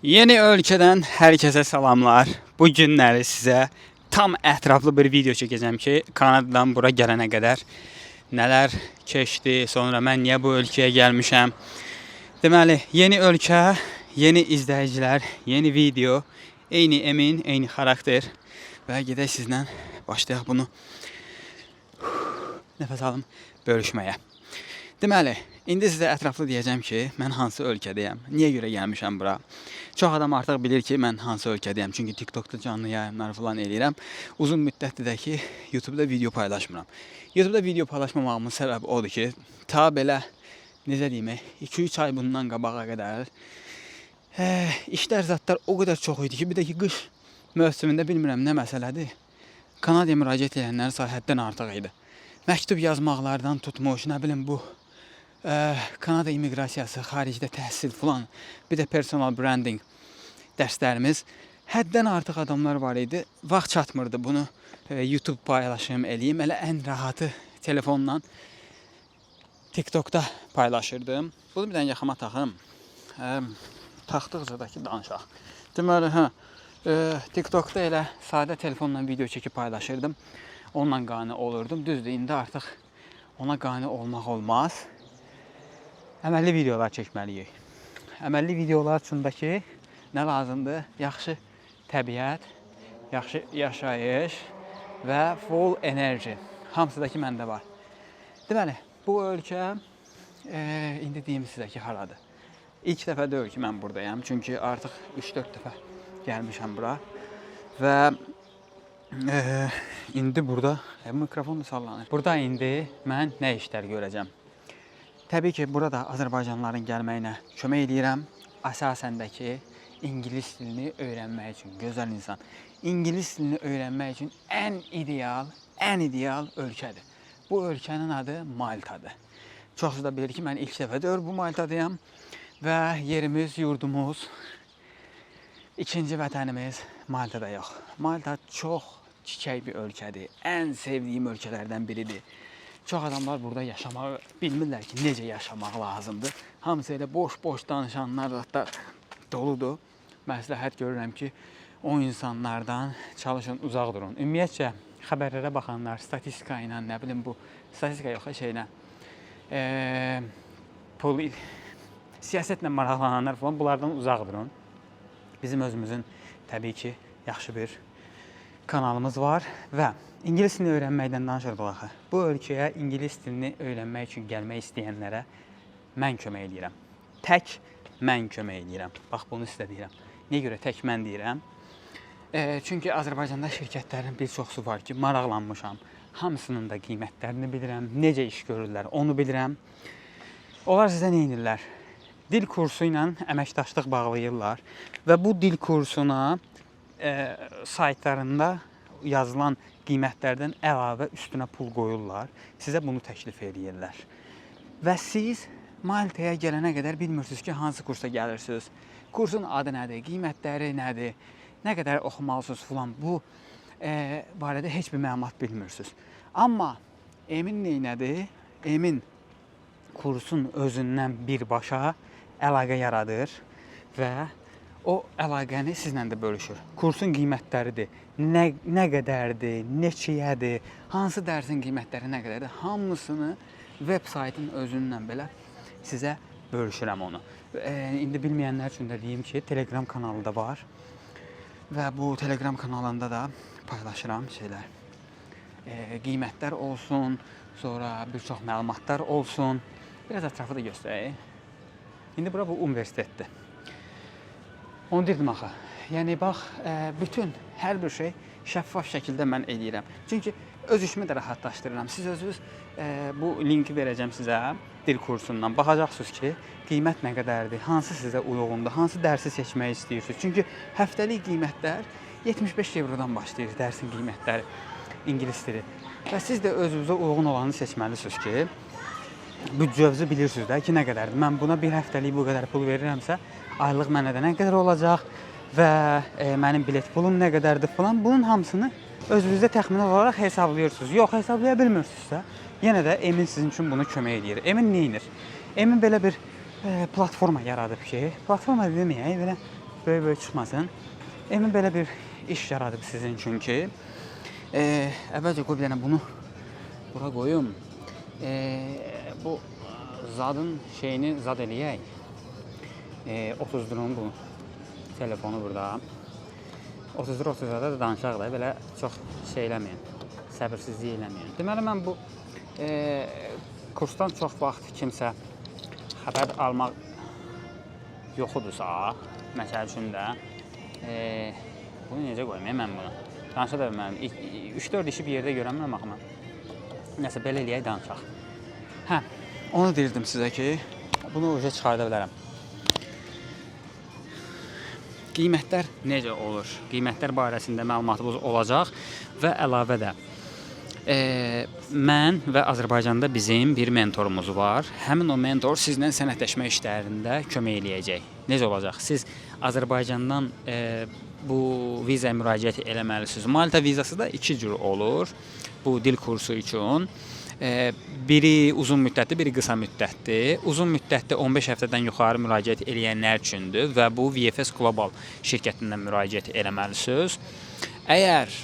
Yeni ölkədən hər kəsə salamlar. Bu günləri sizə tam ətraflı bir video çəkəcəm ki, Kanadadan bura gələnə qədər nələr keçdi, sonra mən niyə bu ölkəyə gəlmişəm. Deməli, yeni ölkə, yeni izləyicilər, yeni video, eyni Emin, eyni xarakter və gedək sizlə başlayaq bunu nəfəs alım bölüşməyə. Deməli, indi sizə ətraflı deyəcəm ki, mən hansı ölkədəyəm, niyə görə gəlmişəm bura. Çox adam artıq bilir ki, mən hansı ölkədəyəm, çünki TikTokda canlı yayımlar falan eləyirəm. Uzun müddətdir də ki, YouTube'da video paylaşmıram. YouTube'da video paylaşmamağımın səbəbi odur ki, ta belə, necə deyim, 2-3 ay bundan qabağa qədər işlər zatlar o qədər çox idi ki, bir də ki, qış mövsümündə bilmirəm nə məsələdir. Kanadaya müraciət edənlərin sayı həddən artıq idi. Məktub yazmaqlardan tutmuş, nə bilim bu Kanada immiqrasiyası, xaricdə təhsil falan, bir də personal branding dərslərimiz. Həddən artıq adamlar var idi. Vaxt çatmırdı bunu YouTube paylaşım eləyim. Elə ən rahatı telefonla TikTokda paylaşırdım. Bunu bir dənə yaxama taxım. Taxdıqca da ki danışaq. Deməli, TikTokda elə sadə telefonla video çəkib paylaşırdım. Onunla qane olurdum. Düzdür, indi artıq ona qane olmaq olmaz. Əməlli videolar çəkməliyik. Əməlli videolar üçün də ki, nə lazımdır? Yaxşı təbiət, yaxşı yaşayış və full enerji. Hamısı da ki, məndə var. Deməli, bu ölkə, indi deyim sizə ki, haradır. İlk dəfə deyil ki, mən buradayam. Çünki artıq 3-4 dəfə gəlmişəm bura. Və indi burada, mikrofon da sallanır. Burada indi mən nə işlər görəcəm? Təbii ki, burada Azərbaycanlıların gəlməyinə kömək edirəm. Əsasən də ki, İngilis dilini öyrənmək üçün, gözəl insan, İngilis dilini öyrənmək üçün ən ideal ölkədir. Bu ölkənin adı Maltadır. Çoxsu da bilir ki, mən ilk dəfədir bu Maltadayam və yerimiz, yurdumuz, ikinci vətənimiz Maltada yox. Malta çox çiçək bir ölkədir. Ən sevdiyim ölkələrdən biridir. Çox adamlar burada yaşamağı bilmirlər ki, necə yaşamaq lazımdır. Hamısı elə boş-boş danışanlar da doludur. Məsləhət görürəm ki, o insanlardan çalışın, uzaq durun. Ümumiyyətcə, xəbərlərə baxanlar, statistika ilə, nə bilim bu, statistika yox, şeylə, siyasətlə maraqlananlar falan, bunlardan uzaq durun. Bizim özümüzün təbii ki, yaxşı bir kanalımız var və İngilis dilini öyrənməkdən danışırdıq axı. Bu ölkəyə İngilis dilini öyrənmək üçün gəlmək istəyənlərə mən kömək edirəm. Tək mən kömək edirəm. Bax, bunu sizə deyirəm. Niyə görə tək mən deyirəm? Çünki Azərbaycanda şirkətlərin bir çoxsu var ki, maraqlanmışam. Hamısının da qiymətlərini bilirəm. Necə iş görürlər, onu bilirəm. Onlar sizə nə edirlər? Dil kursu ilə əməkdaşlıq bağlayırlar və bu dil kursuna saytlarında yazılan qiymətlərdən əlavə üstünə pul qoyurlar. Sizə bunu təklif edirlər. Və siz Maltaya gələnə qədər bilmirsiniz ki, hansı kursa gəlirsiniz. Kursun adı nədir, qiymətləri nədir, nə qədər oxumalısınız filan. Bu barədə heç bir məlumat bilmirsiniz. Amma Emin neynədir? Emin kursun özündən birbaşa əlaqə yaradır və o əlaqəni sizlə də bölüşür. Kursun qiymətləridir, nə qədərdir, neçəyədir, hansı dərsin qiymətləri nə qədərdir, hamısını web saytın özündən belə sizə bölüşürəm onu. İndi bilməyənlər üçün də deyim ki, Telegram kanalı da var və bu Telegram kanalında da paylaşıram şeylər. Qiymətlər olsun, sonra bir çox məlumatlar olsun. Biraz ətrafı da göstərək. İndi bura bu universitetdir. Onu deyirdim axı. Yəni, bax, bütün hər bir şey şəffaf şəkildə mən eləyirəm. Çünki öz işimi də rahatlaşdırıram. Siz özünüz bu linki verəcəm sizə dil kursundan. Baxacaqsınız ki, qiymət nə qədərdir, hansı sizə uyğundur, hansı dərsi seçmək istəyirsiniz. Çünki həftəlik qiymətlər 75 evrodan başlayır dərsin qiymətləri, İngilis dili. Və siz də özünüzə uyğun olanı seçməlisiniz ki, büdcənizi bilirsiniz də ki, nə qədərdir. Mən buna bir həftəlik bu qədər pul verirəmsə, aylıq mənə də nə qədər olacaq və mənim bilet pulum nə qədərdir falan. Bunun hamısını özünüzdə təxmin olaraq hesablayırsınız. Yox, hesablaya bilmirsinizsə, yenə də Emin sizin üçün bunu kömək edir. Emin neyinir? Emin belə bir platforma yaradıb ki, platforma deməyək, belə böyük çıxmasın. Emin belə bir iş yaradıb sizin üçün ki, əvvəlcə qoy bir dənə bunu bura qoyum. Bu zadın şeyini zad eləyək. 30 liranın bu telefonu burada. 30 lira 30 lirada da danışaq da belə çox şey eləməyin. Səbirsizlik eləməyin. Deməli mən bu kursdan çox vaxt kimsə xəbər almaq yoxudursa, məsəl üçün də bunu necə qoymayım mən bunu? Danışa da bilməm. 3-4 işi bir yerdə görəmirəm axı mən. Nəsə belə eləyək danışaq. Hə, onu deyirdim sizə ki, bunu uca çıxarda bilərəm. Qiymətlər necə olur? Qiymətlər barəsində məlumatımız olacaq və əlavə də mən və Azərbaycanda bizim bir mentorumuz var. Həmin o mentor sizlə sənədləşmə işlərində kömək eləyəcək. Necə olacaq? Siz Azərbaycandan bu vizaya müraciət eləməlisiniz. Malta vizası da 2 cür olur bu dil kursu üçün. Biri uzun müddətli, biri qısa müddətli. Uzun müddətli 15 həftədən yuxarı müraciət eləyənlər üçündür və bu VFS Global şirkətindən müraciət eləməlisiniz. Əgər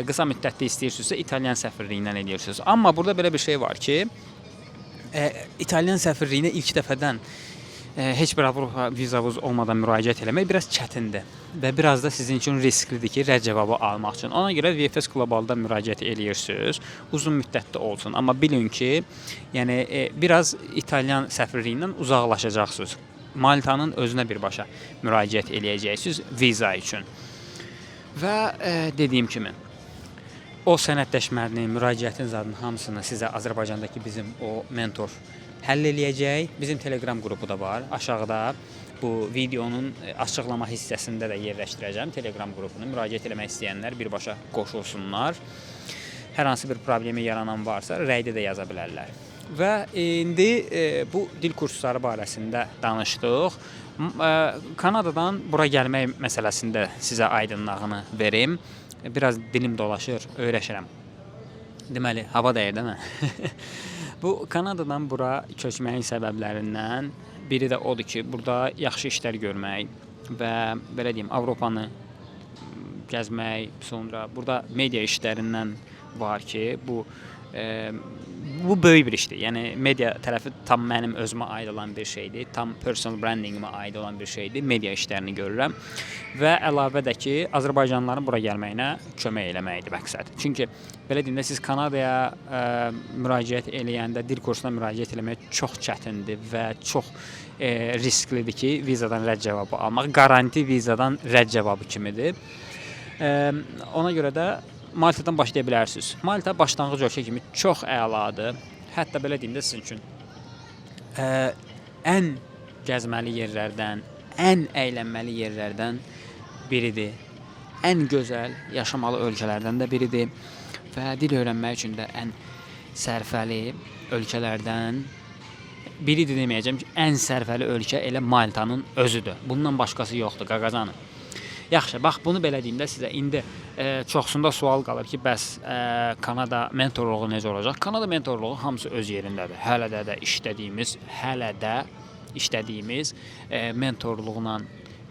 qısa müddətli istəyirsinizsə İtalyan səfirliyindən edirsiniz. Amma burada belə bir şey var ki, İtalyan səfirliyinə ilk dəfədən heç bir Avropa vizavuz olmadan müraciət eləmək biraz çətindir və biraz da sizin üçün risklidir ki, rədd cavabı almaq üçün. Ona görə VFS Globalda müraciət eləyirsiniz. Uzun müddətli olsun. Amma bilin ki, yəni biraz İtalyan səfirliyindən uzaqlaşacaqsınız. Maltanın özünə birbaşa müraciət eləyəcəksiniz viza üçün. Və dediyim kimi, o sənədləşməni, müraciətin zadının hamısını sizə Azərbaycandakı bizim o mentor həll eləyəcək. Bizim Telegram qrupu da var. Aşağıda bu videonun açıqlama hissəsində də yerləşdirəcəm Telegram qrupunu. Müraciət eləmək istəyənlər birbaşa qoşulsunlar. Hər hansı bir problemi yaranan varsa rəydə də yaza bilərlər. Və indi bu dil kursları barəsində danışdıq. Kanadadan bura gəlmək məsələsində sizə aydınlığını verim. Biraz dilim dolaşır, öyrəşirəm. Deməli, hava dəyir, değil mi? Bu Kanadadan bura köçməyin səbəblərindən biri də odur ki, burada yaxşı işlər görmək və belə deyim, Avropanı gəzmək, sonra burada media işlərindən var ki, bu böyük bir işdir. Yəni media tərəfi tam mənim özümə aid olan bir şeydir. Tam personal brandingimə aid olan bir şeydir. Media işlərini görürəm və əlavə də ki, Azərbaycanlıların bura gəlməyinə kömək eləməkdir məqsəd. Çünki belə deyim də siz Kanadaya müraciət eləyəndə dil kursuna müraciət eləmək çox çətindir və çox risklidir ki, vizadan rədd cavabı almaq. Garanti vizadan rədd cavabı kimidir. Ona görə də Maltadan başlaya bilərsiniz. Malta başlanğıc ölkə kimi çox əladır. Hətta belə deyim də sizin üçün ən gəzməli yerlərdən, ən əylənməli yerlərdən biridir. Ən gözəl yaşamalı ölkələrdən də biridir və dil öyrənmək üçün də ən sərfəli ölkələrdən biridir deməyəcəm ki, ən sərfəli ölkə elə Maltanın özüdür. Bundan başqası yoxdur, qaqazanım. Yaxşı, bax bunu belə deyim də sizə. İndi çoxsunda sual qalır ki, bəs Kanada mentorluğu necə olacaq? Kanada mentorluğu hamısı öz yerindədir. Hələ də işlədiyimiz mentorluğla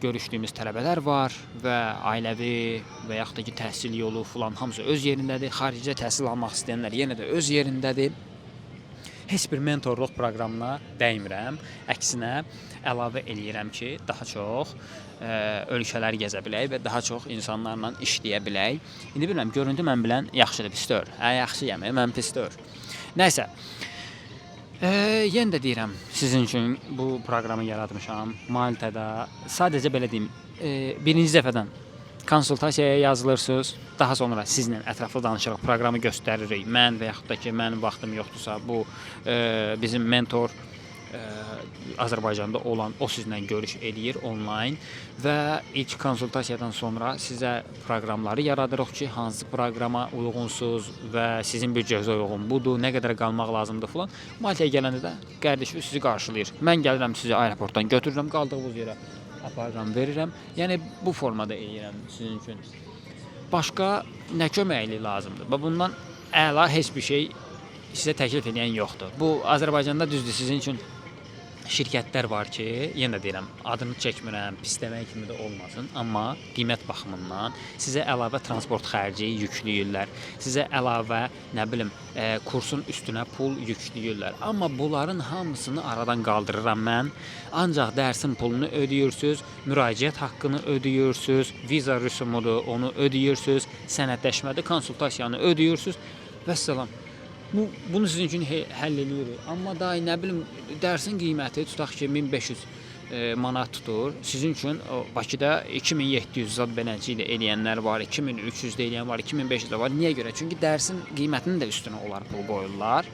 görüşdüyümüz tələbələr var və ailəvi və yaxud da ki, təhsil yolu falan hamısı öz yerindədir. Xaricdə təhsil almaq istəyənlər yenə də öz yerindədir. Heç bir mentorluq proqramına dəymirəm. Əksinə əlavə eləyirəm ki, daha çox ölkələr gəzə bilək və daha çox insanlarla işləyə bilək. İndi bilməm, görüntü mən bilən yaxşıdır, pisdir. Yaxşıyam, mən pisdir. Nəysə, yenə də deyirəm, sizin üçün bu proqramı yaratmışam. Maltada sadəcə belə deyim, birinci dəfədən konsultasiyaya yazılırsınız. Daha sonra sizlə ətraflı danışırıq, proqramı göstəririk. Mən və yaxud da ki, mənim vaxtım yoxdursa, bu bizim mentor Azərbaycanda olan o sizlə görüş eləyir onlayn və ilk konsultasiyadan sonra sizə proqramları yaradırıq ki, hansı proqrama uyğunsuz və sizin büdcəyə uyğun budur, nə qədər qalmaq lazımdır falan. Maltaya gələndə də qardaşım sizi qarşılayır. Mən gəlirəm sizi aeroportdan götürürəm, qaldığınız yerə aparıram, verirəm. Yəni bu formada eləyirəm sizin üçün. Başqa nə köməklik lazımdır? Bundan əla heç bir şey sizə təklif edən yoxdur. Bu Azərbaycanda düzdür sizin üçün şirkətlər var ki, yenə deyirəm, adını çəkmirəm, pis demək kimi də olmasın, amma qiymət baxımından sizə əlavə transport xərci yükləyirlər. Sizə əlavə, nə bilim, kursun üstünə pul yükləyirlər. Amma bunların hamısını aradan qaldırıram mən. Ancaq dərsin pulunu ödəyirsiniz, müraciət haqqını ödəyirsiniz, viza rüsumudur, onu ödəyirsiniz, sənədləşmədə konsultasiyanı ödəyirsiniz və salam. Bunu sizin üçün həll edirik. Amma da nə bilim dərsin qiyməti tutaq ki 1500 manat tutur. Sizin üçün Bakıda 2700 zad beləncə ilə eləyənlər var, 2300 də eləyən var, 2500 də var. Niyə görə? Çünki dərsin qiymətinin də üstünə onlar pul qoyurlar.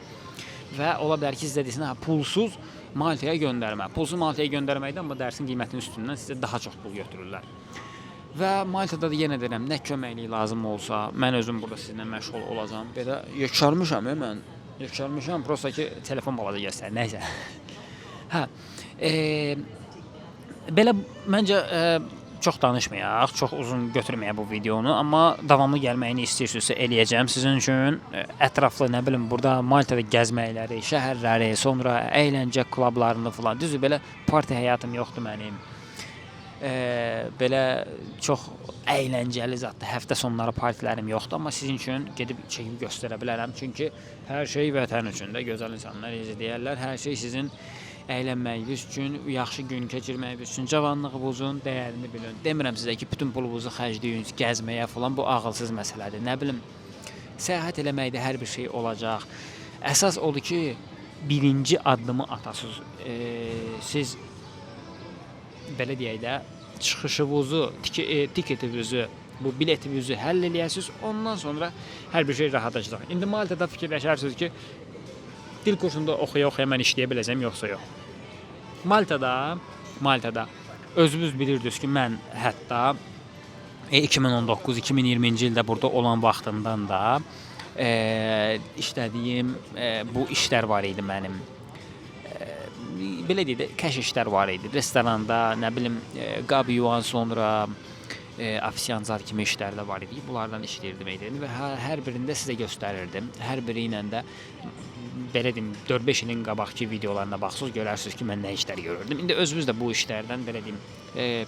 Və ola bilər ki sizə desin, pulsuz Maltaya göndərmə. Pulsuz Maltaya göndərməkdə amma dərsin qiymətinin üstündən sizə daha çox pul götürürlər. Və Maltada da yenə deyirəm, nə köməklik lazım olsa, mən özüm burada sizinlə məşğul olacağam. Belə yekəlmişəm mən. Yekəlmişəm, prosta ki telefon balaca göstərir. Nəysə. Hə. Belə məncə çox danışmayaq, çox uzun götürməyək bu videonu, amma davamlı gəlməyini istəyirsinizsə eləyəcəm sizin üçün. Ətraflı, nə bilim, burada Maltada gəzməkləri, şəhərləri, sonra əyləncə klublarını falan. Düzdür, belə parti həyatım yoxdur mənim. Belə çox əyləncəli zətdə həftə sonları partilərim yoxdur, amma sizin üçün gedib çəkib göstərə bilərəm. Çünki hər şey vətən üçün də, gözəl insanlar deyərlər, hər şey sizin əylənməyiniz üçün, yaxşı gün keçirməyiniz üçün, cavanlığınızın dəyərini bilin. Demirəm sizə ki, bütün pulunuzu xərcləyin, gəzməyə falan, bu ağılsız məsələdir. Nə bilim, səyahət eləməkdə hər bir şey olacaq. Əsas odur ki, birinci addımı atasınız. Siz belə deyək də, çıxışınızı, tiketinizi, bu biletinizi həll eləyəsiniz, ondan sonra hər bir şey rahatlaşacaq. İndi Maltada fikirləşərsiniz ki, dil kursunda oxuya-oxuya mən işləyə biləcəm, yoxsa yox. Maltada özünüz bilirdiniz ki, mən hətta 2019-2020-ci ildə burada olan vaxtımdan da işlədiyim bu işlər var idi mənim. Belə deyək də, kəş işlər var idi. Restoranda, nə bilim, qab yuvan, sonra ofisiantlar kimi işlər də var idi. Bunlardan işləyirdim və hər birində sizə göstərirdim. Hər biri ilə də belə deyim, 4-5 ilin qabaqki videolarına baxsınız, görərsiniz ki, mən nə işlər görürdüm. İndi özünüz də bu işlərdən, belə deyim,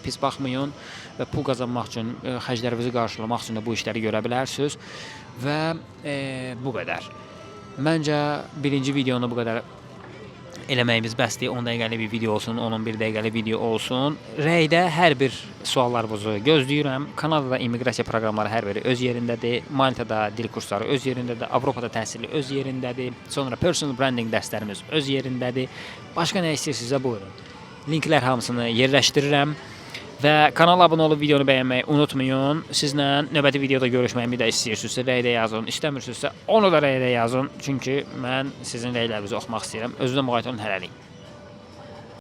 pis baxmayın və pul qazanmaq üçün, xərclərinizi qarşılamaq üçün də bu işləri görə bilərsiniz və bu qədər. Məncə, birinci videonu bu qədər eləməyimiz bəsdir. 10 dəqiqəlik bir video olsun, 11 dəqiqəlik video olsun. Rəydə hər bir suallarınızı gözləyirəm. Kanadada immiqrasiya proqramları hər biri öz yerindədir. Maltada dil kursları öz yerindədir. Avropada təhsili öz yerindədir. Sonra personal branding dərslərimiz öz yerindədir. Başqa nə istəyirsinizsə buyurun. Linklər hamısını yerləşdirirəm. Və kanala abunə olub videonu bəyənməyi unutmayın. Sizlə növbəti videoda görüşməyimi də istəyirsinizsə rəydə yazın. İstəmirsinizsə onu da rəydə yazın. Çünki mən sizin rəylərinizi oxumaq istəyirəm. Özünüzə müğayət olun, hələlik.